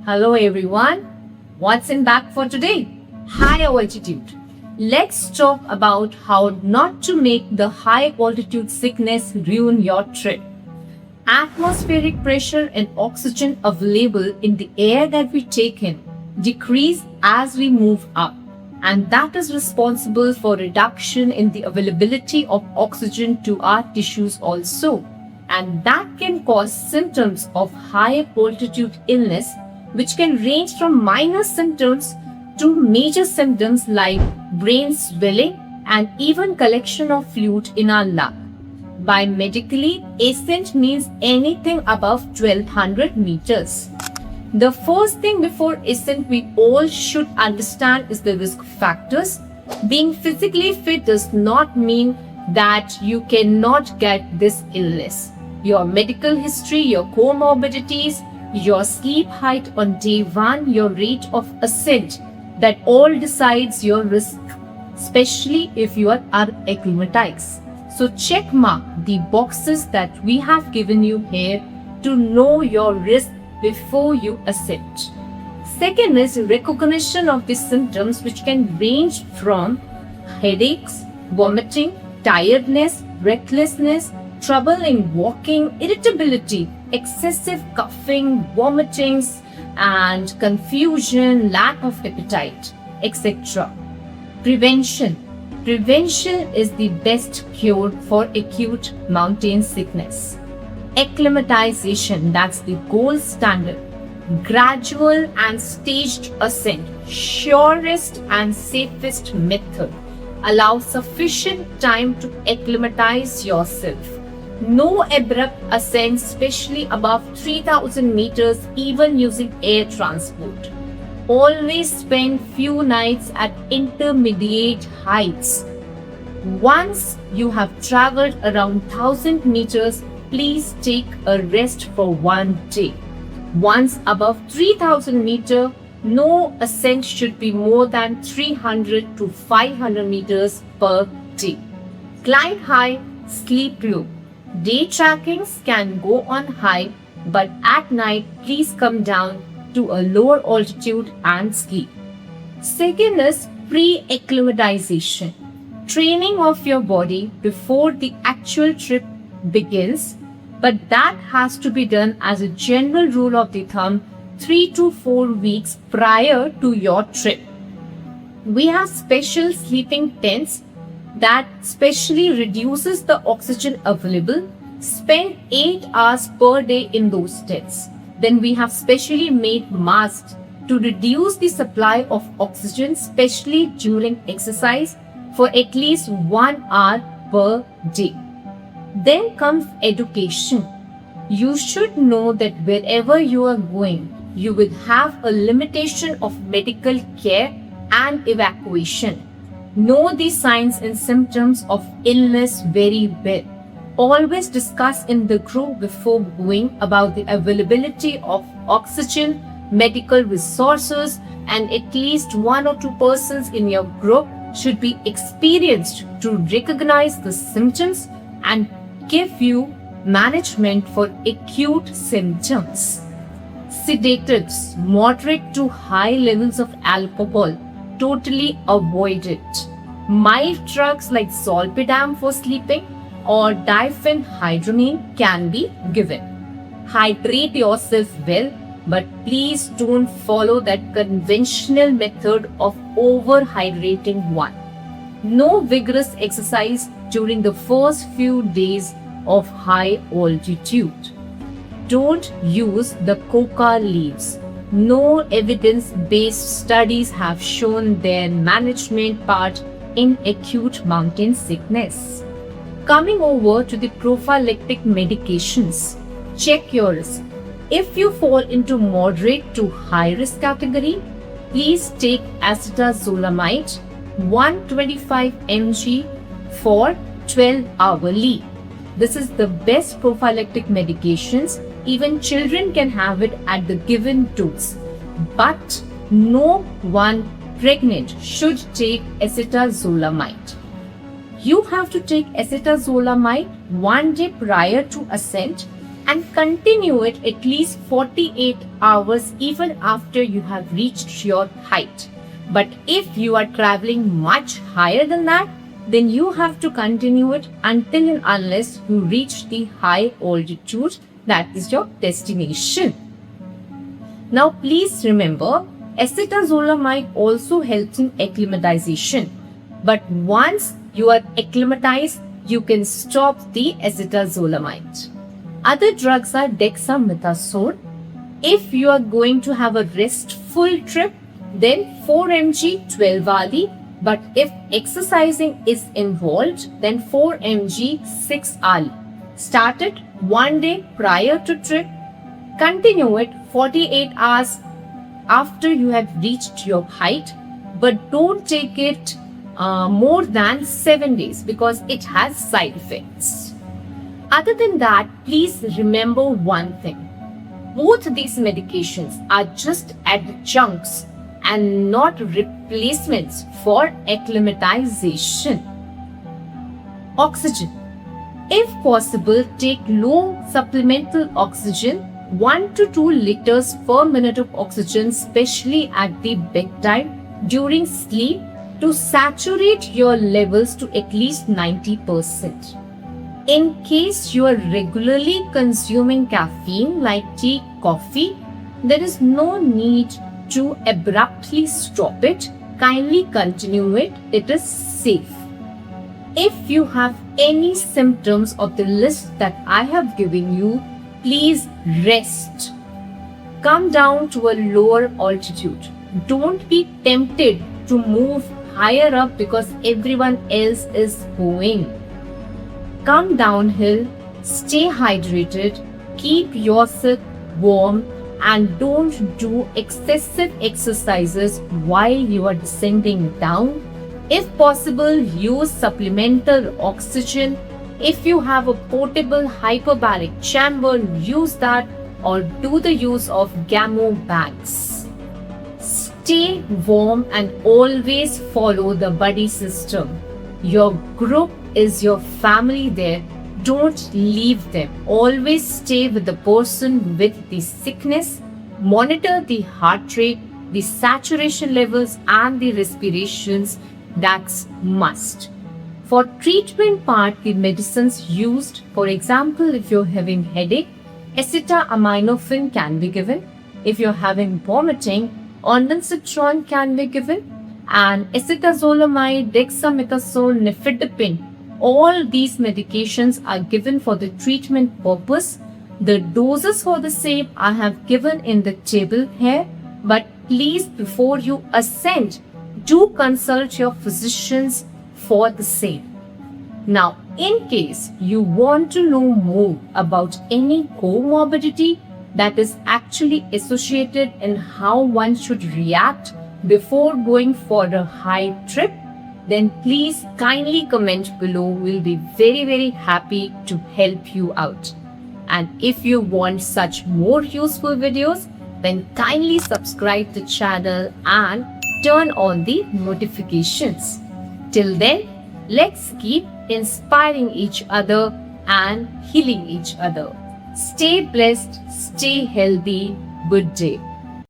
Hello everyone. What's in back for today? High altitude. Let's talk about how not to make the high altitude sickness ruin your trip. Atmospheric pressure and oxygen available in the air that we take in decrease as we move up, and that is responsible for reduction in the availability of oxygen to our tissues also, and that can cause symptoms of high altitude illness, which can range from minor symptoms to major symptoms like brain swelling and even collection of fluid in our lung. Biomedically, ascent means anything above 1200 meters. The first thing before ascent we all should understand is the risk factors. Being physically fit does not mean that you cannot get this illness. Your medical history, your comorbidities, your sleep height on day one, your rate of ascent, that all decides your risk, especially if you are acclimatized. So check mark the boxes that we have given you here to know your risk before you ascend. Second is recognition of the symptoms, which can range from headaches, vomiting, tiredness, breathlessness, trouble in walking, irritability, excessive coughing, vomitings, and confusion, lack of appetite, etc. Prevention. Prevention is the best cure for acute mountain sickness. Acclimatization, that's the gold standard. Gradual and staged ascent, surest and safest method. Allow sufficient time to acclimatize yourself. No abrupt ascent, especially above 3000 meters, even using air transport. Always spend few nights at intermediate heights. Once you have traveled around 1000 meters, please take a rest for one day. Once above 3000 meters, no ascent should be more than 300 to 500 meters per day. Climb high, sleep low. Day trackings can go on high, but at night please come down to a lower altitude and sleep. Second is pre-acclimatization. Training of your body before the actual trip begins, but that has to be done as a general rule of the thumb 3 to 4 weeks prior to your trip. We have special sleeping tents that specially reduces the oxygen available. Spend 8 hours per day in those tents. Then we have specially made masks to reduce the supply of oxygen, especially during exercise, for at least 1 hour per day. Then comes education. You should know that wherever you are going, you will have a limitation of medical care and evacuation. Know the signs and symptoms of illness very well. Always discuss in the group before going about the availability of oxygen, medical resources, and at least 1 or 2 persons in your group should be experienced to recognize the symptoms and give you management for acute symptoms. Sedatives, moderate to high levels of alcohol, totally avoid it. Mild drugs like zolpidem for sleeping or diphenhydramine can be given. Hydrate yourself well, but please don't follow that conventional method of overhydrating one. No vigorous exercise during the first few days of high altitude. Don't use the coca leaves. No evidence-based studies have shown their management part in acute mountain sickness. Coming over to the prophylactic medications, check your risk. If you fall into moderate to high risk category, please take acetazolamide 125 mg for 12 hourly. This is the best prophylactic medications. Even children can have it at the given dose. But no one pregnant should take acetazolamide. You have to take acetazolamide 1 day prior to ascent and continue it at least 48 hours even after you have reached your height. But if you are traveling much higher than that, then you have to continue it until and unless you reach the high altitude that is your destination. Now please remember, acetazolamide also helps in acclimatization. But once you are acclimatized, you can stop the acetazolamide. Other drugs are dexamethasone. If you are going to have a restful trip, then 4 mg 12 hourly. But if exercising is involved, then 4 mg 6 hourly. Start it one day prior to trip. Continue it 48 hours after you have reached your height. But don't take it more than 7 days because it has side effects. Other than that, please remember one thing. Both these medications are just adjuncts and not replacements for acclimatization. Oxygen. If possible, take low supplemental oxygen, 1 to 2 liters per minute of oxygen, especially at the bedtime during sleep, to saturate your levels to at least 90%. In case you are regularly consuming caffeine like tea, coffee, there is no need to abruptly stop it. Kindly continue it. It is safe. If you have any symptoms of the list that I have given you, please rest. Come down to a lower altitude. Don't be tempted to move higher up because everyone else is going. Come downhill, stay hydrated, keep yourself warm, and don't do excessive exercises while you are descending down. If possible, use supplemental oxygen. If you have a portable hyperbaric chamber, use that or do the use of Gamo bags. Stay warm and always follow the buddy system. Your group is your family there. Don't leave them. Always stay with the person with the sickness. Monitor the heart rate, the saturation levels, and the respirations. That's must. For treatment part, the medicines used, for example, if you're having headache, acetaminophen can be given. If you're having vomiting, ondansetron can be given. And acetazolamide, dexamethasone, nifedipine, all these medications are given for the treatment purpose. The doses for the same I have given in the table here, but please before you ascend, do consult your physicians for the same. Now, in case you want to know more about any comorbidity that is actually associated in how one should react before going for a high trip, then please kindly comment below. We'll be very happy to help you out. And if you want such more useful videos, then kindly subscribe the channel and turn on the notifications. Till then, let's keep inspiring each other and healing each other. Stay blessed, stay healthy. Good day.